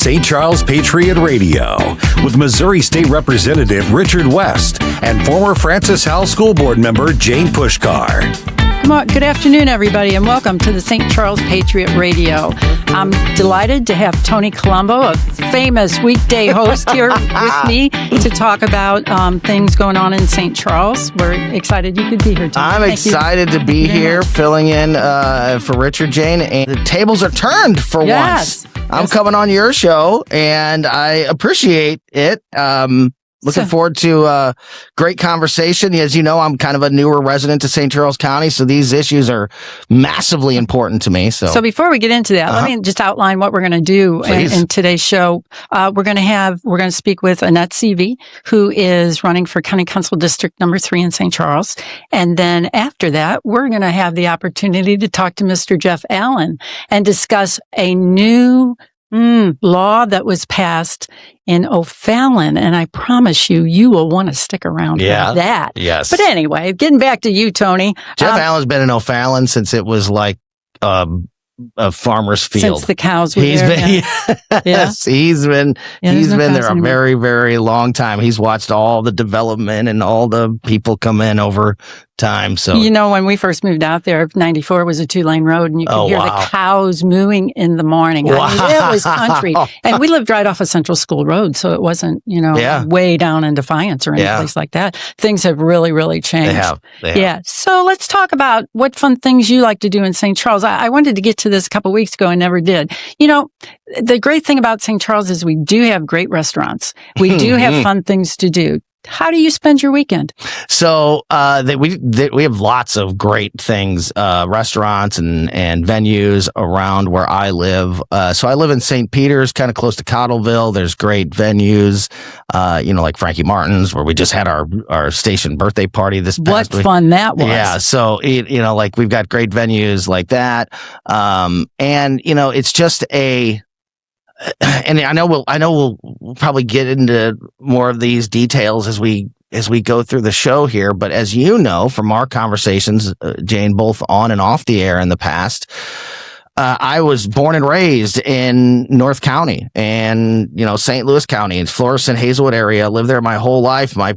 St. Charles Patriot Radio with Missouri State Representative Richard West and former Francis Howell School Board member Jane Puszkar. Good afternoon, everybody, and welcome to the St. Charles Patriot Radio. I'm delighted to have Tony Colombo, a famous weekday host, here with me to talk about things going on in St. Charles. We're excited you could be here, Tony. I'm excited to be here, filling in for Richard, Jane, and the tables are turned for once. I'm coming on your show, and I appreciate it. Looking forward to a great conversation. As you know, I'm kind of a newer resident to St. Charles County, so these issues are massively important to me. So before we get into that, let me just outline what we're going to do in today's show. We're going to speak with Annette Sieve, who is running for County Council District number 3 in St. Charles. And then after that, we're going to have the opportunity to talk to Mr. Jeff Allen and discuss a new law that was passed in O'Fallon, and I promise you will want to stick around for that. Yes. But anyway, getting back to you, Tony. Jeff Allen's been in O'Fallon since it was like a farmer's field. Since the cows were there. Yes, he's been there a very, very long time. He's watched all the development and all the people come in over time. So when we first moved out there, 94 was a 2-lane road, and you could hear the cows mooing in the morning. Wow. I mean, it was country, and we lived right off of Central School Road, so it wasn't way down in Defiance or any place like that. Things have really, really changed. They have. Yeah. So let's talk about what fun things you like to do in St. Charles. I wanted to get to this a couple weeks ago and never did. The great thing about St. Charles is we do have great restaurants. We do have fun things to do. How do you spend your weekend? So we have lots of great things, restaurants and venues around where I live. So I live in St. Peter's, kind of close to Cottleville. There's great venues, like Frankie Martin's, where we just had our station birthday party this past week. What fun that was! Yeah, so we've got great venues like that, and it's just and I know we'll probably get into more of these details as we go through the show here. But as you know from our conversations, Jane, both on and off the air in the past, I was born and raised in North County and St. Louis County and Florissant, Hazelwood area. I lived there my whole life. My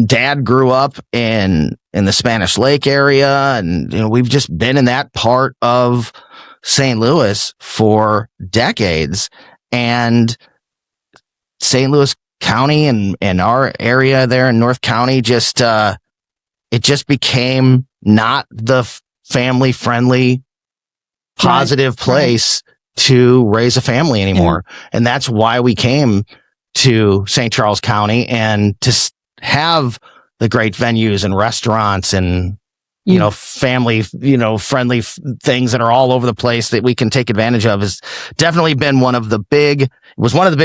dad grew up in the Spanish Lake area, and we've just been in that part of St. Louis for decades, and St. Louis County and our area there in North County it just became not the family friendly positive place to raise a family anymore. And that's why we came to St. Charles County, and to have the great venues and restaurants and family, friendly things that are all over the place that we can take advantage of has definitely been one of the big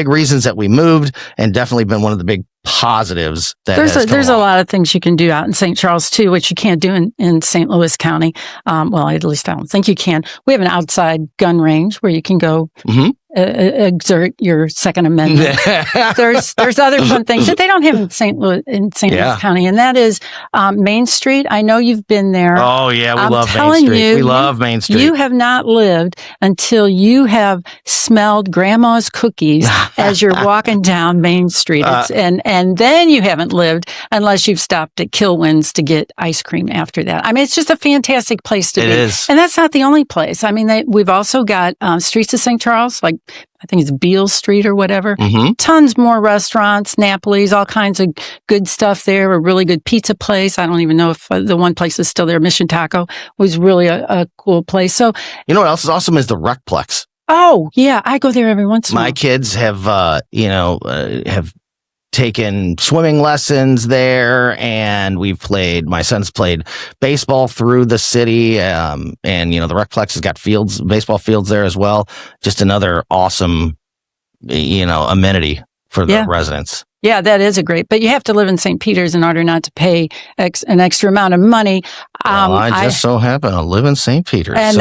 reasons that we moved, and definitely been one of the big positives that there's a lot of things you can do out in St. Charles too, which you can't do in St. Louis County. Well, at least I don't think you can. We have an outside gun range where you can go exert your Second Amendment. There's other fun things that they don't have in St. Louis County, and that is Main Street. I know you've been there. Oh yeah, we love Main Street. We love Main Street. You have not lived until you have smelled Grandma's cookies as you're walking down Main Street. And then you haven't lived unless you've stopped at Kilwin's to get ice cream after that. I mean, it's just a fantastic place to be. It is. And that's not the only place. I mean, we've also got streets of St. Charles, like I think it's Beale Street or whatever. Tons more restaurants, Napoli's, all kinds of good stuff there. A really good pizza place. I don't even know if the one place is still there. Mission Taco was really a cool place. So, what else is awesome is the Recplex. Oh yeah, I go there every once in a while. My kids have have taken swimming lessons there, and my son's played baseball through the city. And the Recplex has got baseball fields there as well. Just another awesome, amenity for the residents. Yeah, that is but you have to live in St. Peter's in order not to pay an extra amount of money. I just so happen to live in St. Peter's. And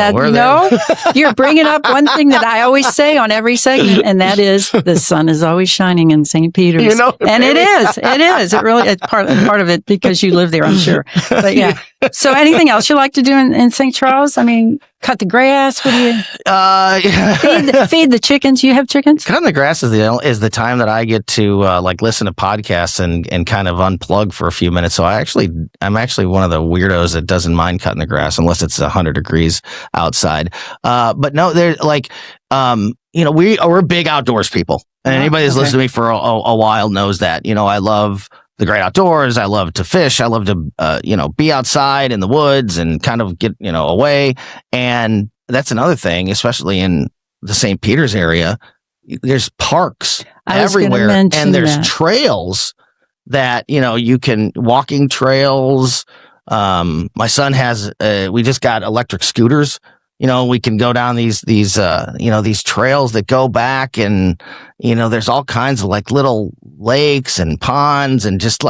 you're bringing up one thing that I always say on every segment, and that is the sun is always shining in St. Peter's. And it is. It really is part of it because you live there, I'm sure. But yeah. So anything else you like to do in St. Charles? I mean, cut the grass? What do you feed the chickens? You have chickens? Cutting the grass is the time that I get to listen to podcasts and kind of unplug for a few minutes. So I'm actually one of the weirdos that doesn't mind cutting the grass unless it's 100 degrees outside. But no, they're we're big outdoors people, and anybody that's listened to me for a while knows that. I love the great outdoors. I love to fish. I love to, be outside in the woods and kind of get, away. And that's another thing, especially in the St. Peters area. There's parks everywhere, and there's trails that, you can walking trails. My son has, we just got electric scooters. We can go down these trails that go back, and, there's all kinds of little lakes and ponds and just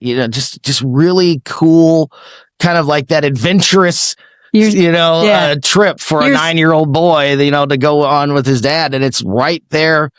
just really cool, kind of like that adventurous, trip for a 9-year-old boy, to go on with his dad. And it's right there.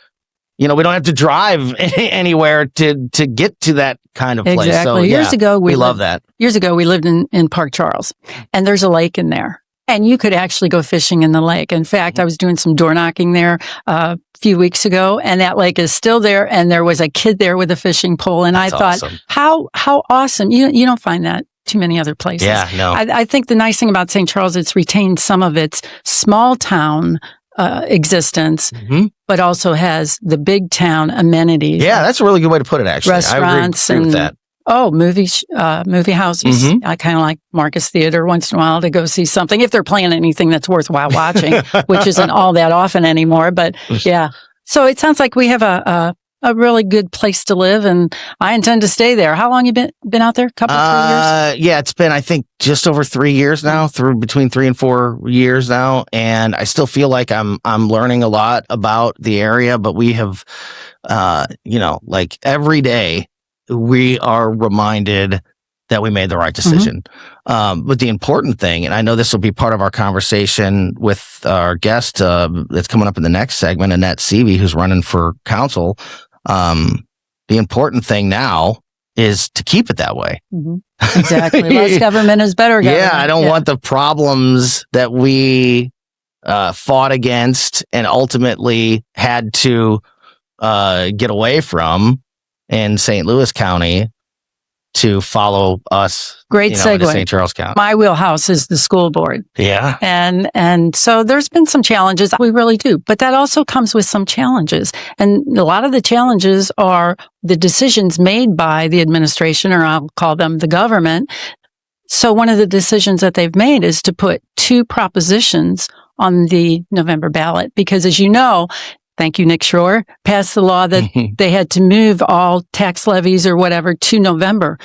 We don't have to drive anywhere to get to that kind of place. Exactly. So Years ago, we love that. Years ago, we lived in Park Charles, and there's a lake in there. And you could actually go fishing in the lake. In fact, I was doing some door knocking there a few weeks ago, and that lake is still there. And there was a kid there with a fishing pole. And I thought, awesome. How awesome. You don't find that too many other places. Yeah, no. I think the nice thing about St. Charles, it's retained some of its small town existence, but also has the big town amenities. Yeah, that's a really good way to put it, actually. Restaurants I agree with that. Oh, movie houses. I kind of like Marcus Theater once in a while to go see something if they're playing anything that's worthwhile watching, which isn't all that often anymore. But yeah, so it sounds like we have a really good place to live, and I intend to stay there. How long you been out there? Couple 3 years? Yeah, it's been, I think, just over 3 years now, between 3 and 4 years now, and I still feel like I'm learning a lot about the area. But we have, every day, we are reminded that we made the right decision. But the important thing, and I know this will be part of our conversation with our guest that's coming up in the next segment, Annette Sieve, who's running for council. The important thing now is to keep it that way. Exactly. Less government is better government. Yeah, I don't want the problems that we fought against and ultimately had to get away from in St. Louis County to follow us. Great segue. To St. Charles County. My wheelhouse is the school board. Yeah. And so there's been some challenges. We really do. But that also comes with some challenges. And a lot of the challenges are the decisions made by the administration, or I'll call them the government. So one of the decisions that they've made is to put 2 propositions on the November ballot, because as you know, thank you, Nick Schroer, passed the law that they had to move all tax levies or whatever to November.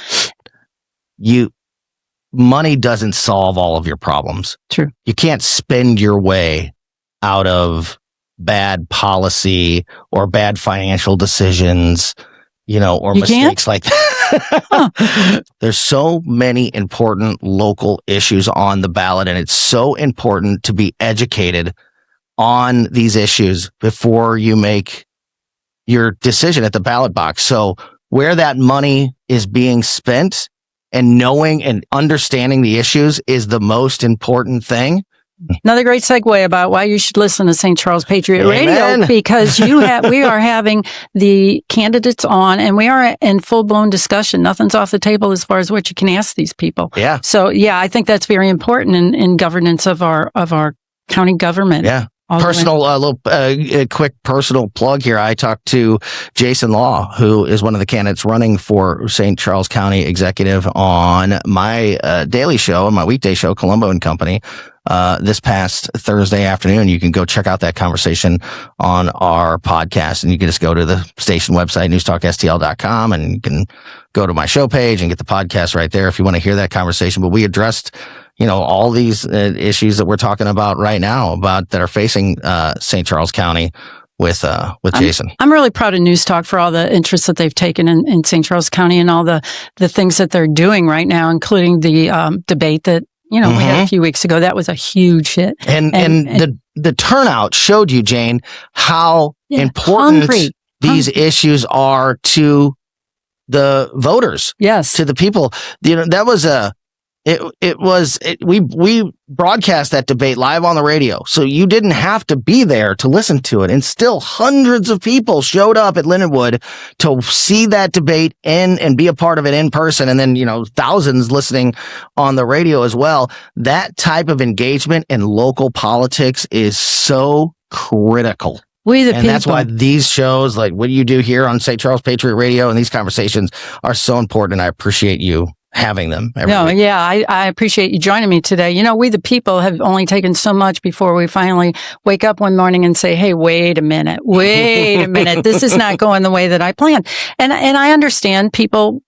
Money doesn't solve all of your problems. True. You can't spend your way out of bad policy or bad financial decisions, or mistakes like that. There's so my important local issues on the ballot, and it's so important to be educated on these issues before you make your decision at the ballot box. So where that money is being spent and knowing and understanding the issues is the most important thing. Another great segue about why you should listen to St. Charles Patriot Radio, because we are having the candidates on, and we are in full-blown discussion. Nothing's off the table as far as what you can ask these people. Yeah. So I think that's very important in governance of our county government. Yeah. Quick personal plug here. I talked to Jason Law, who is one of the candidates running for St. Charles County Executive, on my daily show, my weekday show, Colombo and Company, this past Thursday afternoon. You can go check out that conversation on our podcast, and you can just go to the station website, newstalkstl.com, and you can go to my show page and get the podcast right there if you want to hear that conversation. But we addressed all these issues that we're talking about right now that are facing St. Charles County with Jason. I'm really proud of News Talk for all the interest that they've taken in St. Charles County and all the things that they're doing right now, including the debate that we had a few weeks ago. That was a huge hit. And the turnout showed you, Jane, how important these issues are to the voters. Yes. To the people. That was we broadcast that debate live on the radio, so you didn't have to be there to listen to it, and still hundreds of people showed up at Lindenwood to see that debate and be a part of it in person, and then thousands listening on the radio as well. That type of engagement in local politics is so critical. That's why these shows, like what you do here on St. Charles Patriot Radio, and these conversations are so important, and I appreciate you having them every week. Yeah, I appreciate you joining me today. We the people have only taken so much before we finally wake up one morning and say, hey, wait a minute, this is not going the way that I planned. And I understand people,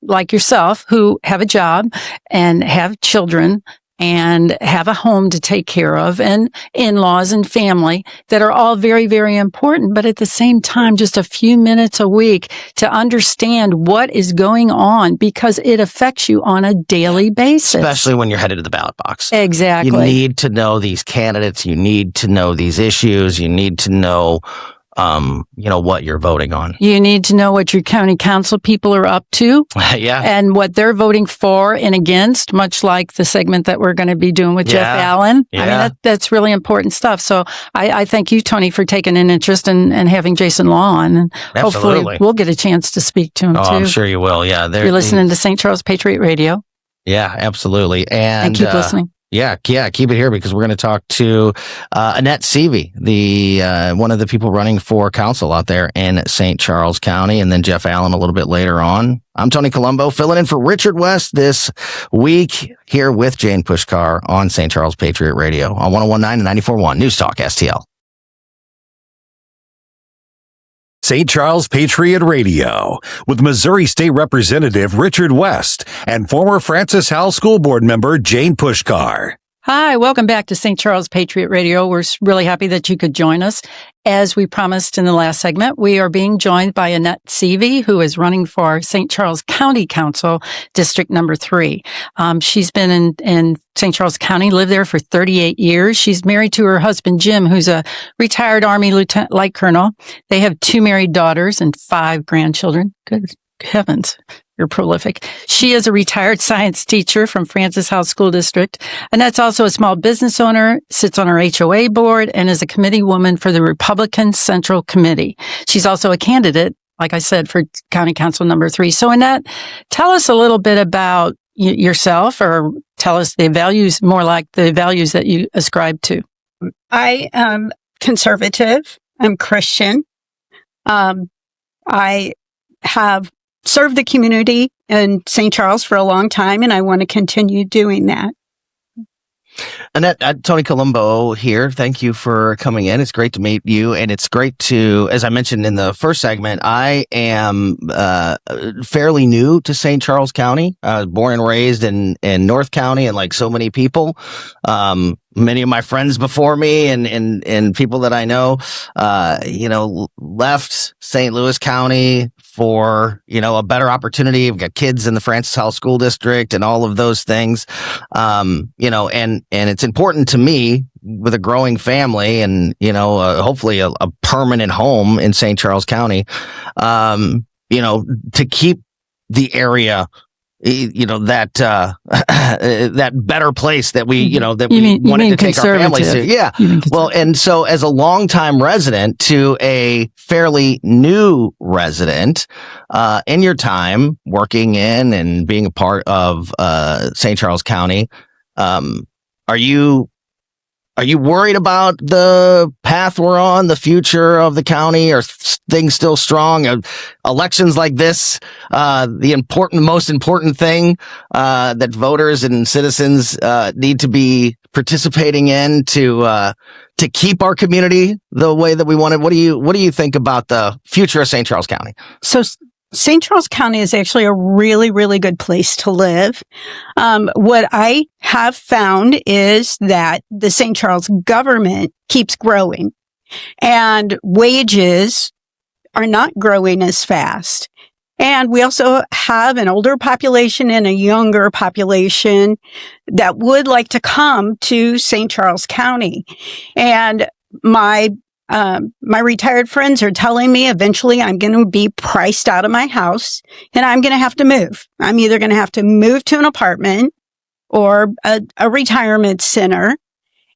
like yourself, who have a job and have children and have a home to take care of, and in-laws and family that are all very, very important. But at the same time, just a few minutes a week to understand what is going on, because it affects you on a daily basis. Especially when you're headed to the ballot box. Exactly. You need to know these candidates. You need to know these issues. You need to know what you're voting on. You need to know what your county council people are up to. Yeah. And what they're voting for and against, much like the segment that we're going to be doing with Jeff Allen. Yeah. I mean, that's really important stuff. So I thank you, Tony, for taking an interest in having Jason Law on. And hopefully we'll get a chance to speak to him too. I'm sure you will. Yeah. You're listening to St. Charles Patriot Radio. Yeah, absolutely. And keep listening. Yeah, keep it here, because we're going to talk to Annette Sieve, one of the people running for council out there in St. Charles County, and then Jeff Allen a little bit later on. I'm Tony Colombo, filling in for Richard West this week, here with Jane Puszkar on St. Charles Patriot Radio on 101.9 and 94.1 News Talk STL. St. Charles Patriot Radio with Missouri State Representative Richard West and former Francis Howell School Board member Jane Puszkar. Hi, welcome back to St. Charles Patriot Radio. We're really happy that you could join us. As we promised in the last segment, we are being joined by Annette Sieve, who is running for St. Charles County Council, District Number 3. She's been in St. Charles County, lived there for 38 years. She's married to her husband, Jim, who's a retired Army Lieutenant Colonel. They have 2 married daughters and 5 grandchildren. Good heavens. You're prolific. She is a retired science teacher from Francis Howell School District. Annette's also a small business owner, sits on her HOA board, and is a committee woman for the Republican Central Committee. She's also a candidate, like I said, for County Council number 3. So Annette, tell us a little bit about yourself, or tell us the values, more like the values that you ascribe to. I am conservative. I'm Christian. I have served the community in St. Charles for a long time, and I want to continue doing that. Annette, Tony Colombo here. Thank you for coming in. It's great to meet you, and it's great to, as I mentioned in the first segment, I am fairly new to St. Charles County. I was born and raised in North County, and like so many people, many of my friends before me and people that I know, left St. Louis County for, a better opportunity. We've got kids in the Francis Howell School District and all of those things. And it's important to me, with a growing family and, hopefully a permanent home in St. Charles County, to keep the area, that better place that we, wanted to take our families to. Yeah. Well, and so as a longtime resident to a fairly new resident, in your time working in and being a part of, St. Charles County, are you worried about the path we're on, the future of the county? Are things still strong? Elections like this, the most important thing that voters and citizens need to be participating in to keep our community the way that we want it. What do you think about the future of St. Charles County? So St. Charles County is actually a really, really good place to live. What I have found is that the St. Charles government keeps growing, and wages are not growing as fast. And we also have an older population and a younger population that would like to come to St. Charles County. And my my retired friends are telling me eventually I'm going to be priced out of my house and I'm going to have to move. I'm either going to have to move to an apartment or a retirement center,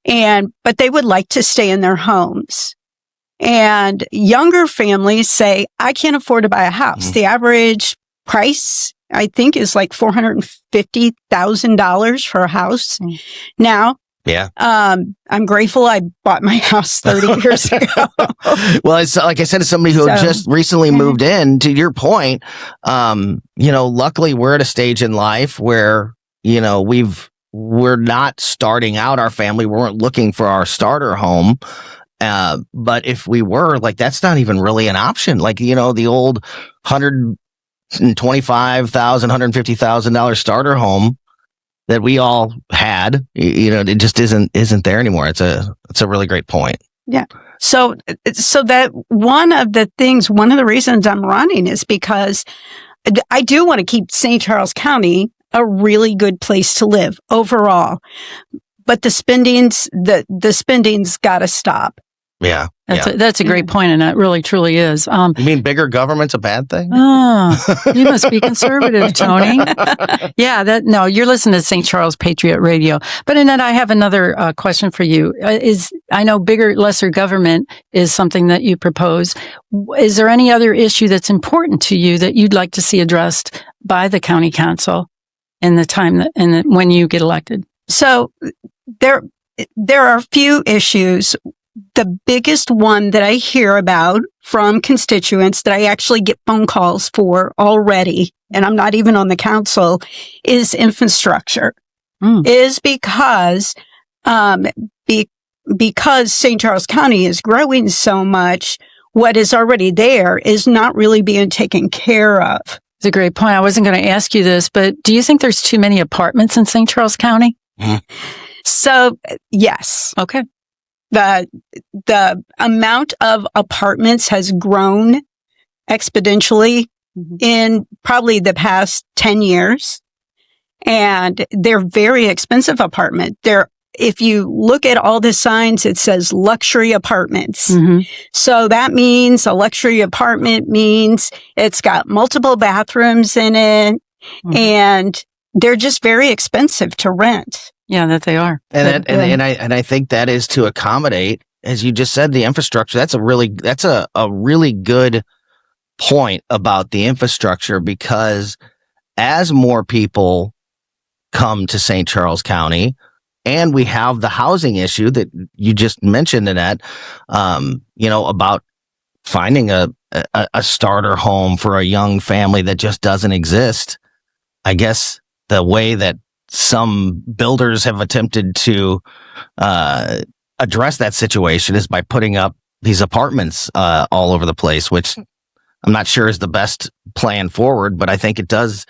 but they would like to stay in their homes. And younger families say, I can't afford to buy a house. The average price, I think, is like $450,000 for a house. Now, yeah. I'm grateful I bought my house 30 years ago. Well, it's like I said, as somebody who just recently moved in, to your point, luckily we're at a stage in life where, we're not starting out our family. We weren't looking for our starter home. But if we were, like, that's not even really an option. Like, the old $125,000, $150,000 starter home that we all had, it just isn't there anymore. It's a really great point. Yeah. So that one of the reasons I'm running is because I do want to keep St. Charles County a really good place to live overall, but the spending's got to stop. Yeah. That's a great point, and that really, truly is. You mean bigger government's a bad thing? Oh, you must be conservative, Tony. Yeah, you're listening to St. Charles Patriot Radio. But Annette, I have another question for you. I know bigger, lesser government is something that you propose. Is there any other issue that's important to you that you'd like to see addressed by the county council in the time when you get elected? So there are a few issues. The biggest one that I hear about from constituents that I actually get phone calls for already, and I'm not even on the council, is infrastructure. Is because St. Charles County is growing so much, what is already there is not really being taken care of. It's a great point. I wasn't going to ask you this, but do you think there's too many apartments in St. Charles County? So, yes. Okay. The amount of apartments has grown exponentially in probably the past 10 years. And they're very expensive apartments. If you look at all the signs, it says luxury apartments. So that means a luxury apartment means it's got multiple bathrooms in it, and they're just very expensive to rent. Yeah, that they are. And I think that is to accommodate, as you just said, the infrastructure. That's a really good point about the infrastructure, because as more people come to St. Charles County, and we have the housing issue that you just mentioned, Annette, about finding a starter home for a young family that just doesn't exist. I guess the way that some builders have attempted to address that situation is by putting up these apartments all over the place, which I'm not sure is the best plan forward, but I think it does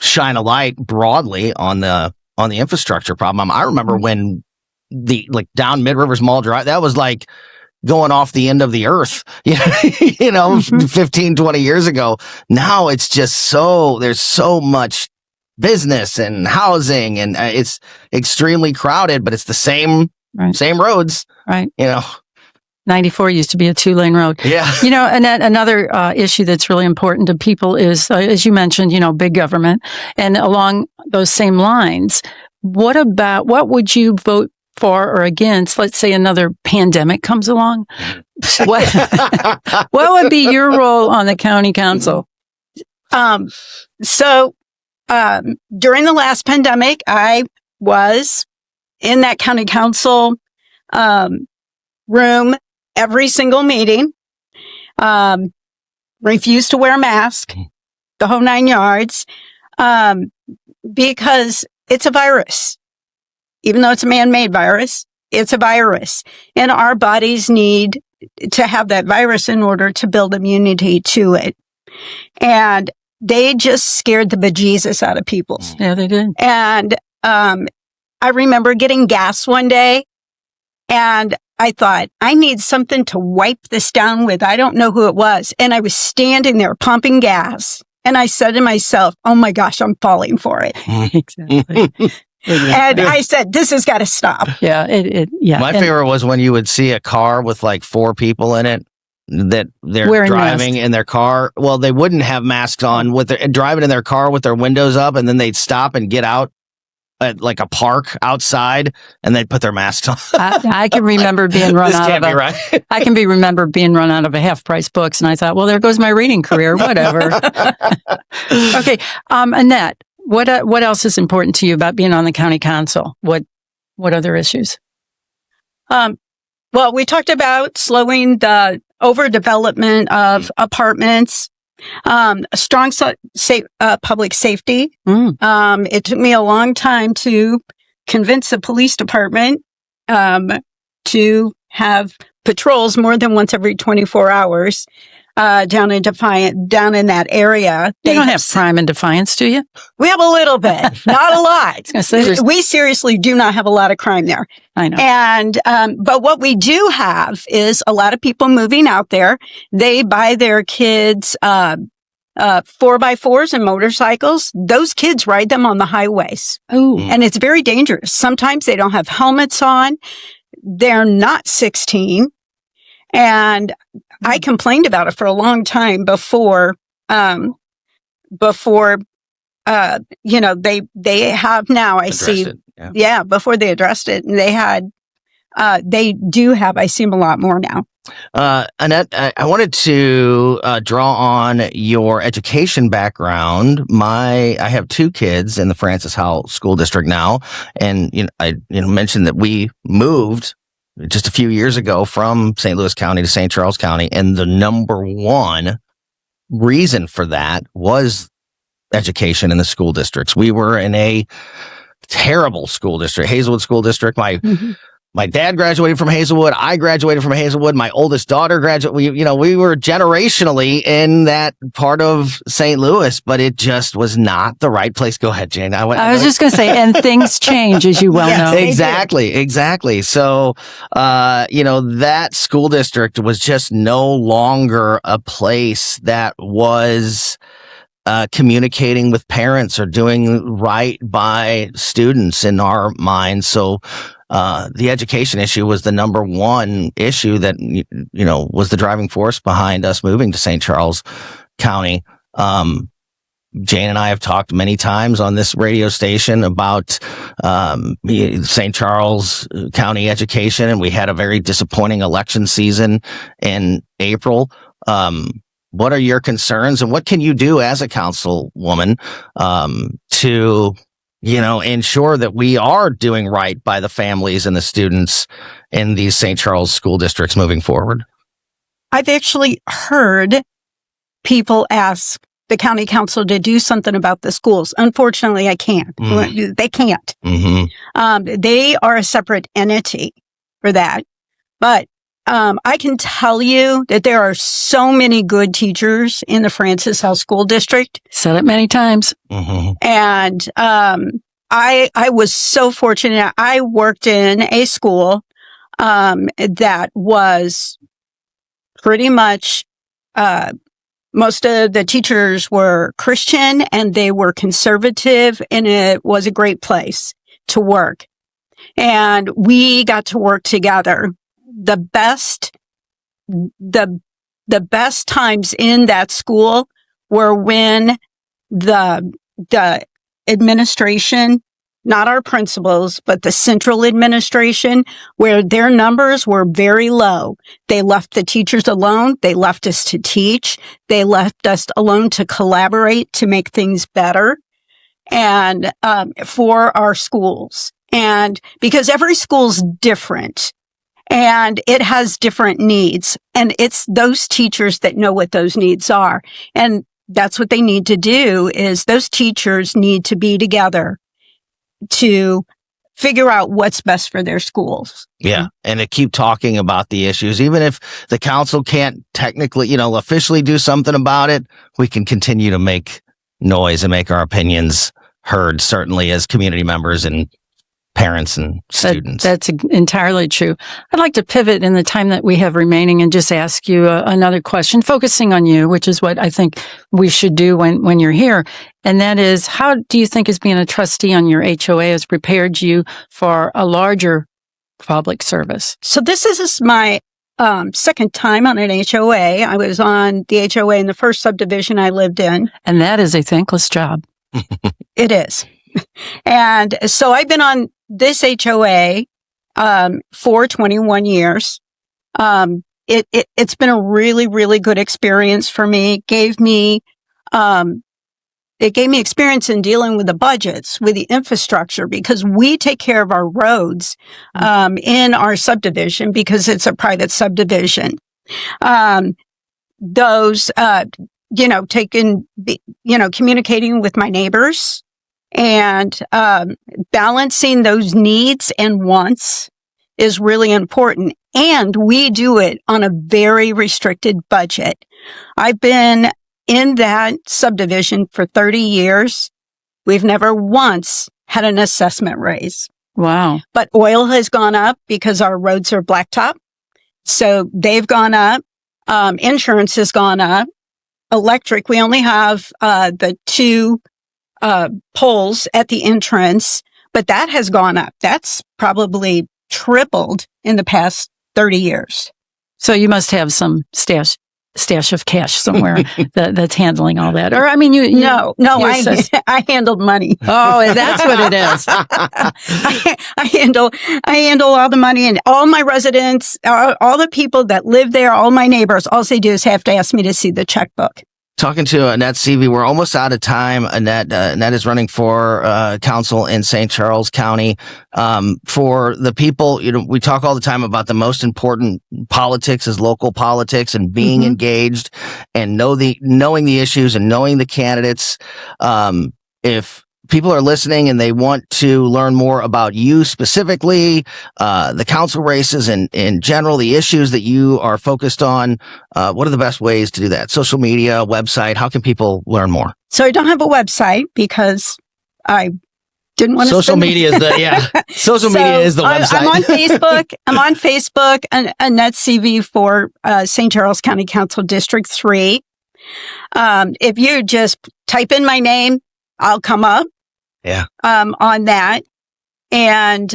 shine a light broadly on the infrastructure problem. I remember when down Mid Rivers Mall Drive, that was like going off the end of the earth, 15, 20 years ago. Now it's just there's so much business and housing, and it's extremely crowded, but it's the same roads. Right. 94 used to be a 2-lane road. Yeah. Annette, another issue that's really important to people is, as you mentioned, big government. And along those same lines, what would you vote for or against? Let's say another pandemic comes along. What would be your role on the county council? During the last pandemic, I was in that county council room every single meeting, refused to wear a mask, the whole 9 yards, because it's a virus. Even though it's a man-made virus, it's a virus. And our bodies need to have that virus in order to build immunity to it. And they just scared the bejesus out of people. Yeah, they did. And I remember getting gas one day, and I thought, I need something to wipe this down with. I don't know who it was. And I was standing there pumping gas. And I said to myself, oh my gosh, I'm falling for it. Exactly. And I said, this has got to stop. Yeah. My favorite was when you would see a car with like 4 people in it that they're wearing driving masks in their car. Well, they wouldn't have masks on driving in their car with their windows up, and then they'd stop and get out at like a park outside, and they'd put their masks on. I can remember being run out of right. I can remember being run out of a half-price books, and I thought, well, there goes my reading career. Whatever. Okay, Annette, what else is important to you about being on the county council? What other issues? Well, we talked about slowing the overdevelopment of apartments. Strong public safety. It took me a long time to convince the police department to have patrols more than once every 24 hours down in that area. You don't have crime in Defiance, do you? We have a little bit, not a lot. We seriously do not have a lot of crime there. I know. And but what we do have is a lot of people moving out there. They buy their kids 4x4s and motorcycles. Those kids ride them on the highways. Oh, and it's very dangerous. Sometimes they don't have helmets on. They're not 16. And I complained about it for a long time before they have now, I see. Yeah, before they addressed it, and they do have, I see them a lot more now. Annette, I wanted to draw on your education background. I have 2 kids in the Francis Howell School District now, and I mentioned that we moved just a few years ago from St. Louis County to St. Charles County, and the number one reason for that was education in the school districts. We were in a terrible school district, Hazelwood School District. My dad graduated from Hazelwood. I graduated from Hazelwood. My oldest daughter graduated. We were generationally in that part of St. Louis, but it just was not the right place. Go ahead, Jane. I was just going to say, and things change, as you well know. Exactly. So, that school district was just no longer a place that was communicating with parents or doing right by students in our minds. So, the education issue was the number one issue that, was the driving force behind us moving to St. Charles County. Jane and I have talked many times on this radio station about St. Charles County education, and we had a very disappointing election season in April. What are your concerns, and what can you do as a councilwoman to ensure that we are doing right by the families and the students in these St. Charles school districts moving forward? I've actually heard people ask the county council to do something about the schools. Unfortunately, I can't. They can't. They are a separate entity for that. But I can tell you that there are so many good teachers in the Francis Howell School District. Said it many times. And I was so fortunate. I worked in a school that was pretty much most of the teachers were Christian and they were conservative, and it was a great place to work. And we got to work together. The best times in that school were when the administration, not our principals, but the central administration, where their numbers were very low. They left the teachers alone. They left us to teach. They left us alone to collaborate to make things better and for our schools. And because every school's different, and it has different needs, and it's those teachers that know what those needs are. And that's what they need to do, is those teachers need to be together to figure out what's best for their schools. Yeah. And to keep talking about the issues, even if the council can't technically, officially do something about it, we can continue to make noise and make our opinions heard, certainly as community members and parents and students. That's entirely true. I'd like to pivot in the time that we have remaining and just ask you another question, focusing on you, which is what I think we should do when you're here. And that is, how do you think as being a trustee on your HOA has prepared you for a larger public service? So this is my second time on an HOA. I was on the HOA in the first subdivision I lived in. And that is a thankless job. It is. And so I've been on this HOA for 21 years. It's been a really, really good experience for me. It gave me experience in dealing with the budgets, with the infrastructure, because we take care of our roads in our subdivision because it's a private subdivision. Communicating with my neighbors and balancing those needs and wants is really important. And we do it on a very restricted budget. I've been in that subdivision for 30 years. We've never once had an assessment raise. Wow. But oil has gone up because our roads are blacktop. So they've gone up. Insurance has gone up. Electric, we only have the two poles at the entrance, but that has gone up. That's probably tripled in the past 30 years. So you must have some stash of cash somewhere that's handling all that. Or, I mean, I handled money. Oh, that's what it is. I handle all the money, and all my residents, all the people that live there, all my neighbors, all they do is have to ask me to see the checkbook. Talking to Annette Sieve, we're almost out of time. Annette is running for council in St. Charles County. For the people, we talk all the time about the most important politics is local politics and being engaged and knowing the issues and knowing the candidates. If people are listening and they want to learn more about you specifically, the council races and in general, the issues that you are focused on, what are the best ways to do that? Social media, website, how can people learn more? So I don't have a website because I didn't want to. Social media is the website. I'm on Facebook, and Annette Sieve for St. Charles County Council District 3. If you just type in my name, I'll come up. Yeah. On that. And,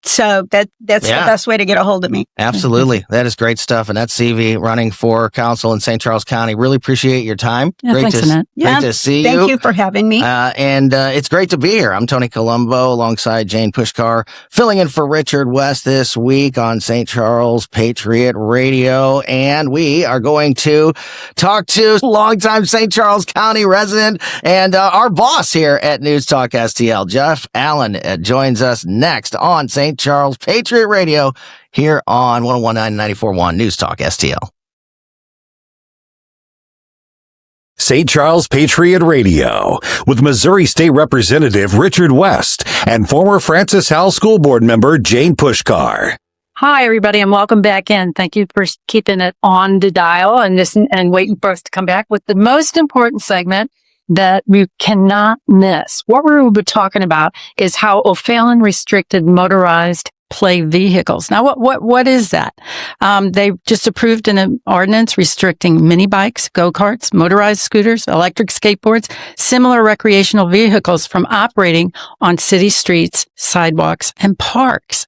so that's the best way to get a hold of me. Absolutely. That is great stuff. And that's Sieve running for council in St. Charles County. Really appreciate your time. Yeah, great thanks, to see you. Thank you for having me. And it's great to be here. I'm Tony Colombo alongside Jane Puszkar, filling in for Richard West this week on St. Charles Patriot Radio. And we are going to talk to longtime St. Charles County resident and our boss here at News Talk STL, Jeff Allen, joins us next on St. Charles Patriot Radio here on 101.9 94.1 News Talk STL. St. Charles Patriot Radio with Missouri State Representative Richard West and former Francis Howell School Board member Jane Puszkar. Hi, everybody, and welcome back in. Thank you for keeping it on the dial and waiting for us to come back with the most important segment that we cannot miss. What we will be talking about is how O'Fallon restricted motorized play vehicles. Now, what is that? They just approved an ordinance restricting mini bikes, go-karts, motorized scooters, electric skateboards, similar recreational vehicles from operating on city streets, sidewalks, and parks.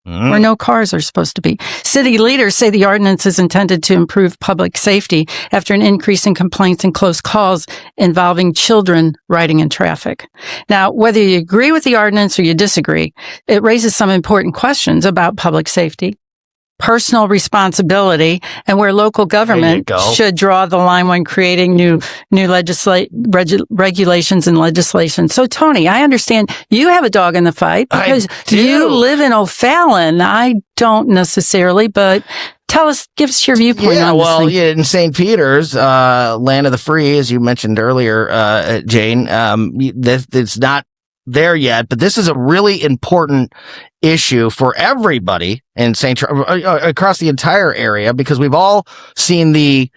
Where no cars are supposed to be. City leaders say the ordinance is intended to improve public safety after an increase in complaints and close calls involving children riding in traffic. Now, whether you agree with the ordinance or you disagree, it raises some important questions about public safety, personal responsibility, and where local government should draw the line when creating new regulations and legislation. So, Tony, I understand you have a dog in the fight because you live in O'Fallon. I don't necessarily, but give us your viewpoint on this thing. In St. Peter's, land of the free, as you mentioned earlier, Jane, it's not there yet, but this is a really important issue for everybody in St. Charles, across the entire area, because we've all seen the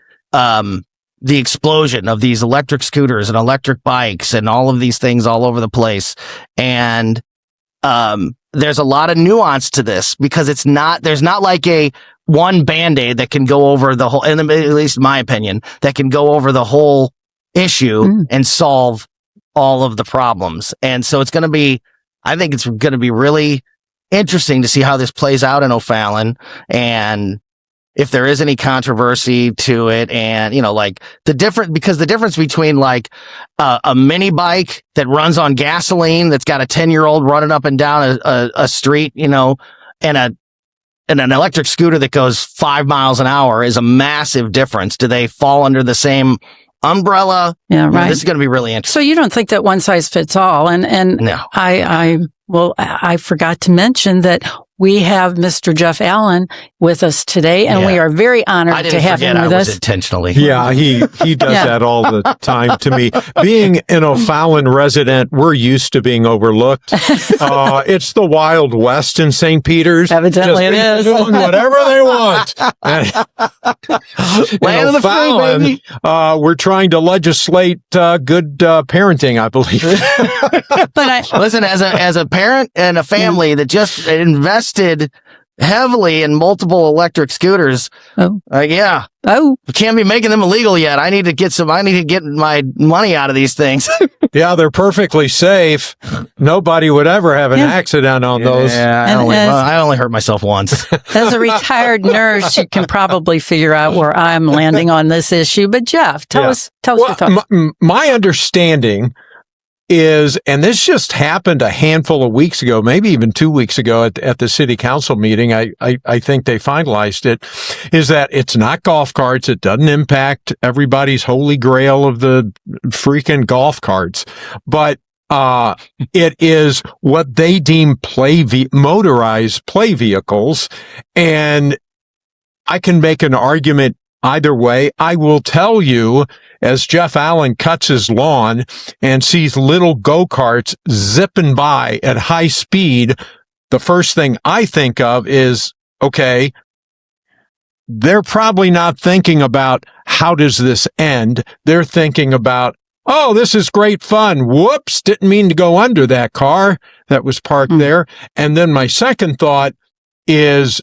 the explosion of these electric scooters and electric bikes and all of these things all over the place. And there's a lot of nuance to this because there's not like a one Band-Aid that can go over the whole, at least in my opinion, that can go over the whole issue and solve all of the problems. And so I think it's going to be really interesting to see how this plays out in O'Fallon and if there is any controversy to it. And, like because the difference between like a mini bike that runs on gasoline that's got a 10-year-old running up and down a street, and an electric scooter that goes 5 miles an hour is a massive difference. Do they fall under the same umbrella? Yeah, right. This is going to be really interesting. So you don't think that one size fits all? And no. I forgot to mention that we have Mr. Jeff Allen with us today, and we are very honored to have him with us. Intentionally. Yeah, he does that all the time to me. Being an O'Fallon resident, we're used to being overlooked. It's the Wild West in St. Peter's. Evidently it is. Doing whatever they want. Land of the free, baby. We're trying to legislate good parenting, I believe. But listen, as a parent and a family that just invested heavily in multiple electric scooters. We can't be making them illegal yet. I need to get my money out of these things. Yeah, they're perfectly safe. Nobody would ever have an accident on those. Yeah, I only hurt myself once. As a retired nurse, you can probably figure out where I'm landing on this issue. But Jeff, tell us your thoughts. My understanding is, and this just happened a handful of weeks ago, maybe even 2 weeks ago at the city council meeting. I think they finalized it, is that it's not golf carts. It doesn't impact everybody's holy grail of the freaking golf carts, but it is what they deem motorized play vehicles. And I can make an argument either way. I will tell you, as Jeff Allen cuts his lawn and sees little go-karts zipping by at high speed, the first thing I think of is, okay, they're probably not thinking about how does this end. They're thinking about, oh, this is great fun. Whoops, didn't mean to go under that car that was parked there. And then my second thought is,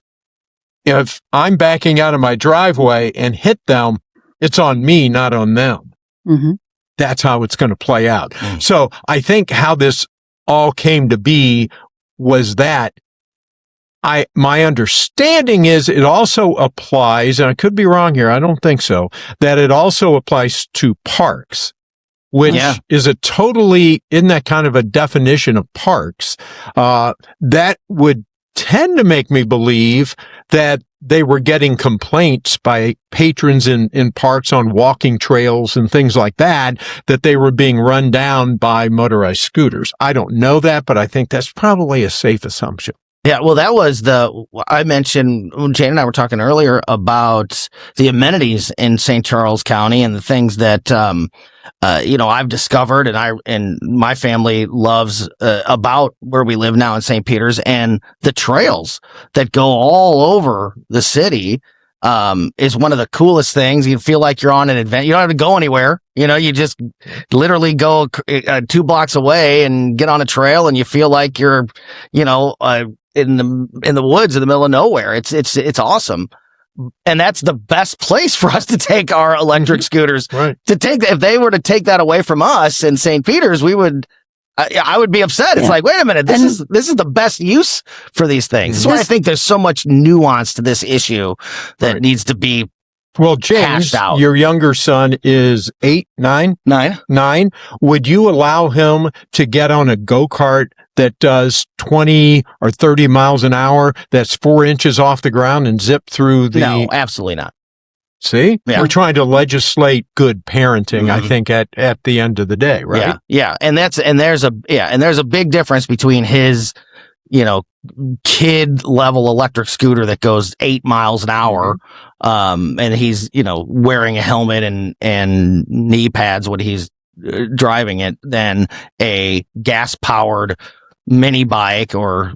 if I'm backing out of my driveway and hit them, it's on me, not on them. Mm-hmm. That's how it's going to play out. So I think how this all came to be was that my understanding is it also applies, and I could be wrong here, I don't think so, that it also applies to parks, which is isn't that kind of a definition of parks? That would tend to make me believe that they were getting complaints by patrons in parks on walking trails and things like that they were being run down by motorized scooters. I don't know that, but I think that's probably a safe assumption. Yeah, well, that was I mentioned, Jane and I were talking earlier about the amenities in St. Charles County and the things that, I've discovered and my family loves about where we live now in St. Peter's, and the trails that go all over the city is one of the coolest things. You feel like you're on an adventure. You don't have to go anywhere. You just literally go 2 blocks away and get on a trail, and you feel like you're, in the woods in the middle of nowhere. It's awesome. And that's the best place for us to take our electric scooters. Right. If they were to take that away from us in St. Peter's, I would be upset. It's like, wait a minute, this is the best use for these things. That's why I think there's so much nuance to this issue that needs to be James, your younger son is 8, 9? 9. Would you allow him to get on a go-kart that does 20 or 30 miles an hour, that's 4 inches off the ground and zip through the... No, absolutely not. See? Yeah. We're trying to legislate good parenting, I think, at the end of the day, right? Yeah. And there's a big difference between his, kid level electric scooter that goes 8 miles an hour, and he's, wearing a helmet and knee pads when he's driving it, than a gas powered mini bike or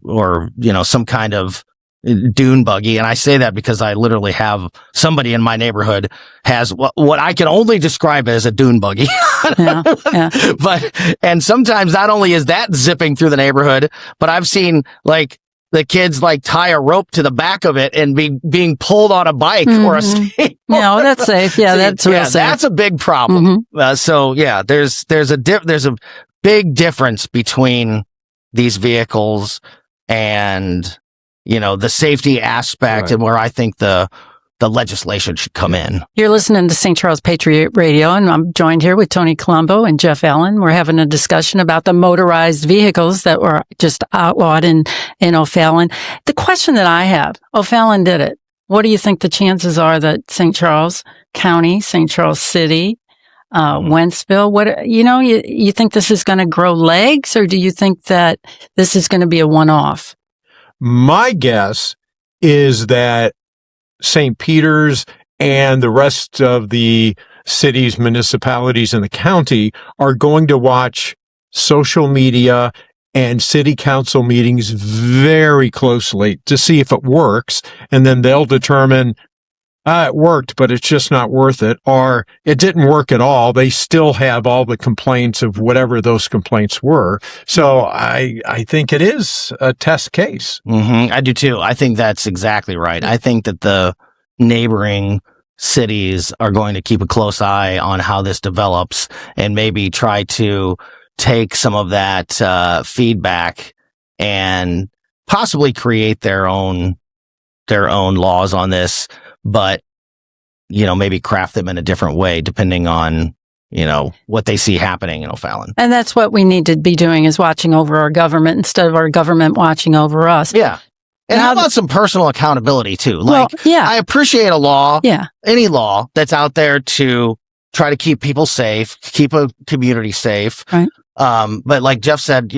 some kind of dune buggy. And I say that because I literally have somebody in my neighborhood has what I can only describe as a dune buggy. Yeah. And sometimes not only is that zipping through the neighborhood, but I've seen like the kids like tie a rope to the back of it and being pulled on a bike or a skateboard. No, that's safe. Yeah, that's real safe. That's a big problem. So yeah, there's a big difference between these vehicles and, the safety aspect and where I think the legislation should come in. You're listening to St. Charles Patriot Radio, and I'm joined here with Tony Colombo and Jeff Allen. We're having a discussion about the motorized vehicles that were just outlawed in O'Fallon. The question that I have, O'Fallon did it. What do you think the chances are that St. Charles County, St. Charles City, Wentzville, you think this is going to grow legs, or do you think that this is going to be a one-off? My guess is that St. Peter's and the rest of the cities, municipalities in the county are going to watch social media and city council meetings very closely to see if it works. And then they'll determine, it worked, but it's just not worth it. Or it didn't work at all. They still have all the complaints of whatever those complaints were. So I think it is a test case. I do too. I think that's exactly right. I think that the neighboring cities are going to keep a close eye on how this develops and maybe try to take some of that feedback and possibly create their own laws on this, but maybe craft them in a different way depending on what they see happening in O'Fallon. And that's what we need to be doing, is watching over our government instead of our government watching over us. Yeah. And how about some personal accountability too? I appreciate a law, any law that's out there to try to keep people safe, keep a community safe. Right. But like Jeff said,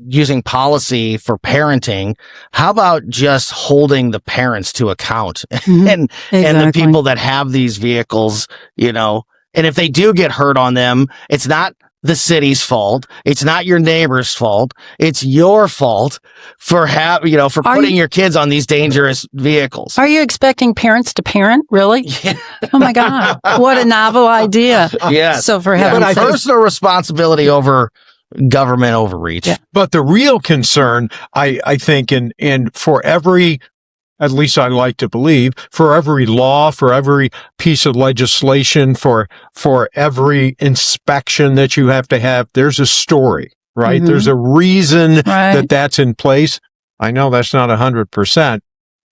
using policy for parenting, how about just holding the parents to account and the people that have these vehicles, and if they do get hurt on them, it's not the city's fault. It's not your neighbor's fault. It's your fault for putting your kids on these dangerous vehicles. Are you expecting parents to parent? Really? Yeah. Oh my God. What a novel idea. Yeah. So for having personal responsibility over government overreach. Yeah. But the real concern, I think, and for every, at least I like to believe, for every law, for every piece of legislation, for every inspection that you have to have, there's a story, right? There's a reason that that's in place. I know that's not 100%,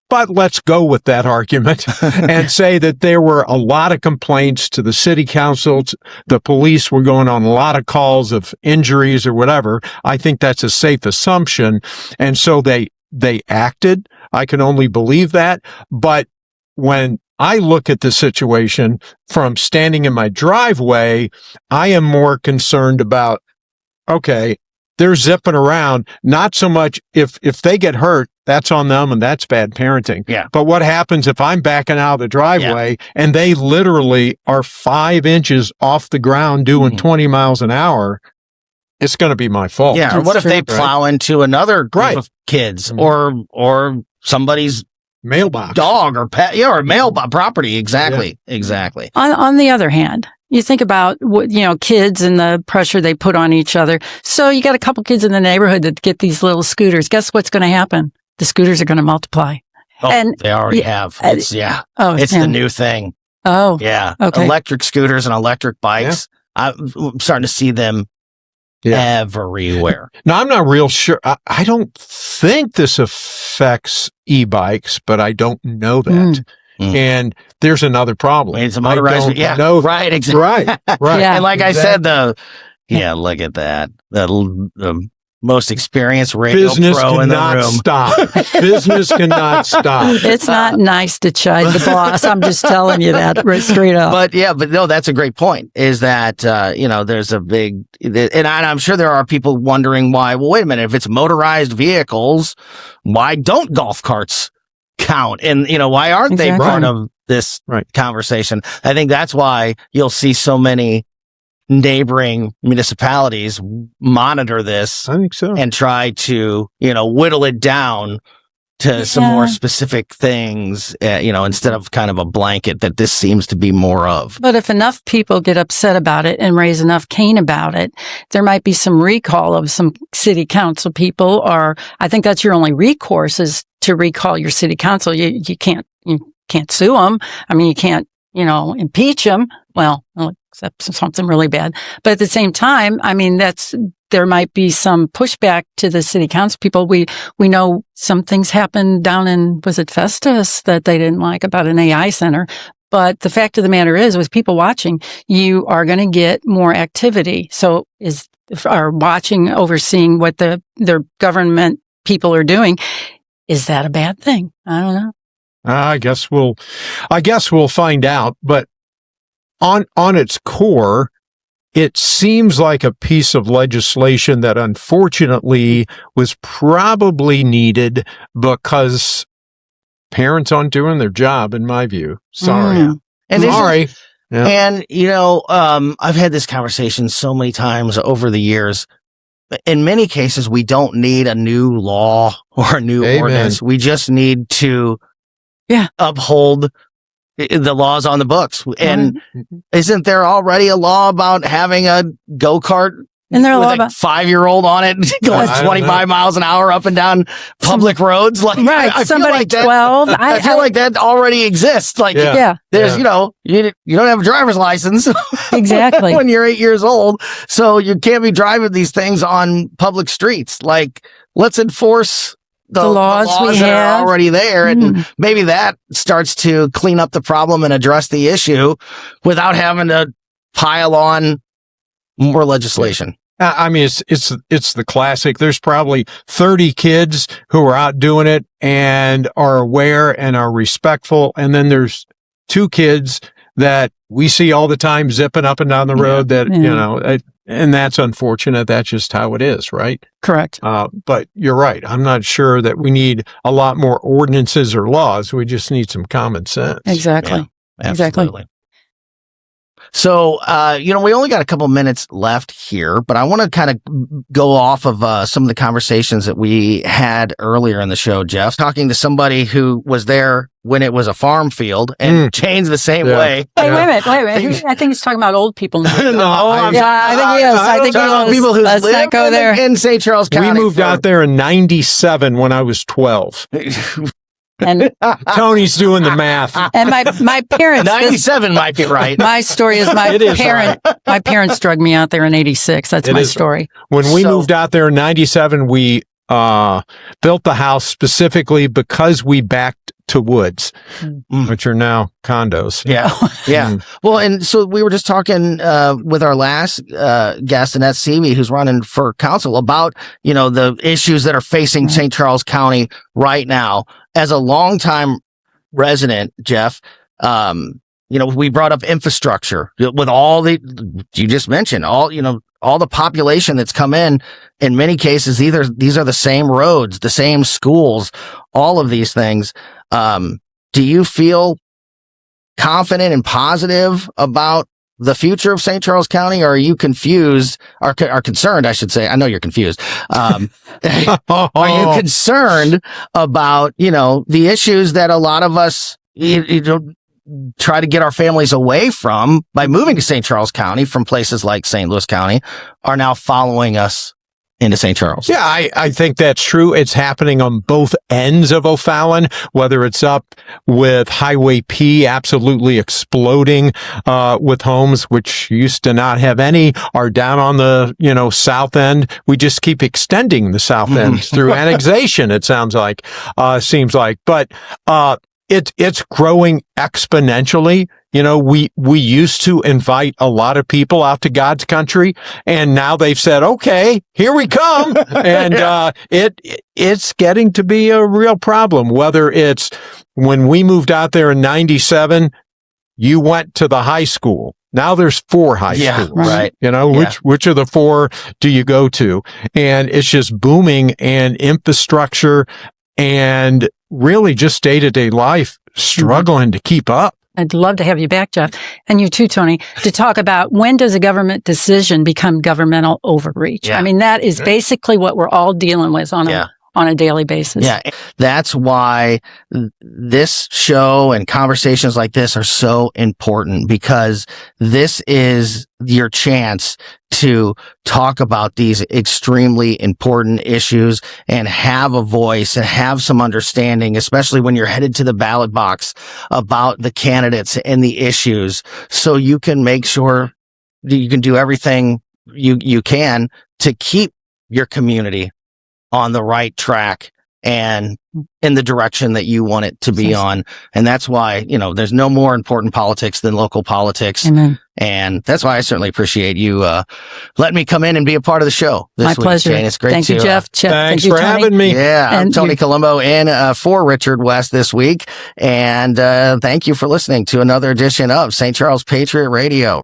but let's go with that argument and say that there were a lot of complaints to the city council. The police were going on a lot of calls of injuries or whatever. I think that's a safe assumption. And so they acted. I can only believe that. But when I look at the situation from standing in my driveway, I am more concerned about, okay, they're zipping around. Not so much if they get hurt, that's on them and that's bad parenting. Yeah. But what happens if I'm backing out of the driveway and they literally are 5 inches off the ground doing 20 miles an hour? It's going to be my fault. Yeah. Or what if they plow into another group of kids or somebody's mailbox, dog or pet, or mailbox property? Exactly. Yeah. Exactly. On the other hand, you think about kids and the pressure they put on each other. So you got a couple kids in the neighborhood that get these little scooters. Guess what's going to happen? The scooters are going to multiply. Oh, and they already have. It's the new thing. Oh, yeah. Okay. Electric scooters and electric bikes. Yeah. I'm starting to see them everywhere. Now, I'm not real sure. I don't think this affects e-bikes, but I don't know that. And there's another problem. It's a motorized. Right. Exactly. Right. Yeah. And like I said, look at that. The most experienced radio pro in the room. Business cannot stop. It's not nice to chide the boss. I'm just telling you that right straight up. But no, that's a great point. Is that there's a big, and I'm sure there are people wondering why. Well, wait a minute. If it's motorized vehicles, why don't golf carts count? And why aren't they part of this conversation? I think that's why you'll see so many neighboring municipalities monitor this. I think so. And try to, whittle it down to some more specific things, instead of kind of a blanket that this seems to be more of. But if enough people get upset about it and raise enough cane about it, there might be some recall of some city council people, or I think that's your only recourse is to recall your city council. You can't sue them. I mean, you can't, impeach them. Well, except something really bad. But at the same time, I mean, there might be some pushback to the city council people. We know some things happened down in, was it Festus, that they didn't like about an AI center. But the fact of the matter is, with people watching, you are going to get more activity. So overseeing what their government people are doing. Is that a bad thing? I don't know. I guess we'll find out. But on its core, it seems like a piece of legislation that unfortunately was probably needed because parents aren't doing their job, in my view. Sorry. Sorry. Yeah. And, I've had this conversation so many times over the years. In many cases, we don't need a new law or a new ordinance. We just need to uphold the laws on the books. And isn't there already a law about having a go-kart with a 5-year-old on it going 25 miles an hour up and down public roads? Like, I somebody like 12. I feel like that already exists. Like, there's, you don't have a driver's license exactly when you're 8 years old, so you can't be driving these things on public streets. Like, let's enforce the laws we that have. Are already there, and maybe that starts to clean up the problem and address the issue without having to pile on more legislation. I mean, it's the classic. There's probably 30 kids who are out doing it and are aware and are respectful, and then there's 2 kids that we see all the time zipping up and down the road that, and that's unfortunate. That's just how it is, right? Correct. But you're right. I'm not sure that we need a lot more ordinances or laws. We just need some common sense. Exactly. Yeah, exactly. So, we only got a couple minutes left here, but I want to kind of go off of some of the conversations that we had earlier in the show, Jeff, talking to somebody who was there when it was a farm field and changed the same way. Hey, wait a minute. I think he's talking about old people now. I think he is. I think he is. People who Let's not go there. In St. Charles County. We moved out there in 97 when I was 12. And Tony's doing the math. And my parents 97 might be right. My story is my parents drug me out there in 86. That's my story. When we moved out there in 97, we built the house specifically because we backed to woods, which are now condos. Yeah. Well, and so we were just talking with our last guest, Annette Sieve, who's running for council, about the issues that are facing St. Charles County right now. As a longtime resident, Jeff, we brought up infrastructure with all you just mentioned, all the population that's come in many cases, these are the same roads, the same schools, all of these things. Do you feel confident and positive about the future of St. Charles County, or are you confused, are concerned, I should say? I know you're confused. Are you concerned about, the issues that a lot of us, try to get our families away from by moving to St. Charles County from places like St. Louis County are now following us into St. Charles? Yeah, I think that's true. It's happening on both ends of O'Fallon, whether it's up with Highway P absolutely exploding with homes which used to not have any, or down on the, south end. We just keep extending the south end through annexation, it seems like. But it's growing exponentially. We used to invite a lot of people out to God's country, and now they've said, okay, here we come. And, it's getting to be a real problem. Whether it's when we moved out there in 97, you went to the high school. Now there's 4 high schools, right? Which of the 4 do you go to? And it's just booming, and infrastructure and really just day-to-day life struggling to keep up. I'd love to have you back, Jeff, and you too, Tony, to talk about when does a government decision become governmental overreach? I mean, that is basically what we're all dealing with on on a daily basis. Yeah. That's why this show and conversations like this are so important, because this is your chance to talk about these extremely important issues and have a voice and have some understanding, especially when you're headed to the ballot box, about the candidates and the issues, so you can make sure that you can do everything you can to keep your community on the right track and in the direction that you want it to be on. And that's why, there's no more important politics than local politics. Amen. And that's why I certainly appreciate you letting me come in and be a part of the show this week. My pleasure. Jane. It's great Thank to you, Jeff. Thanks thank you, for Tony. having me. Yeah, I'm And Tony Colombo in for Richard West this week. And thank you for listening to another edition of St. Charles Patriot Radio.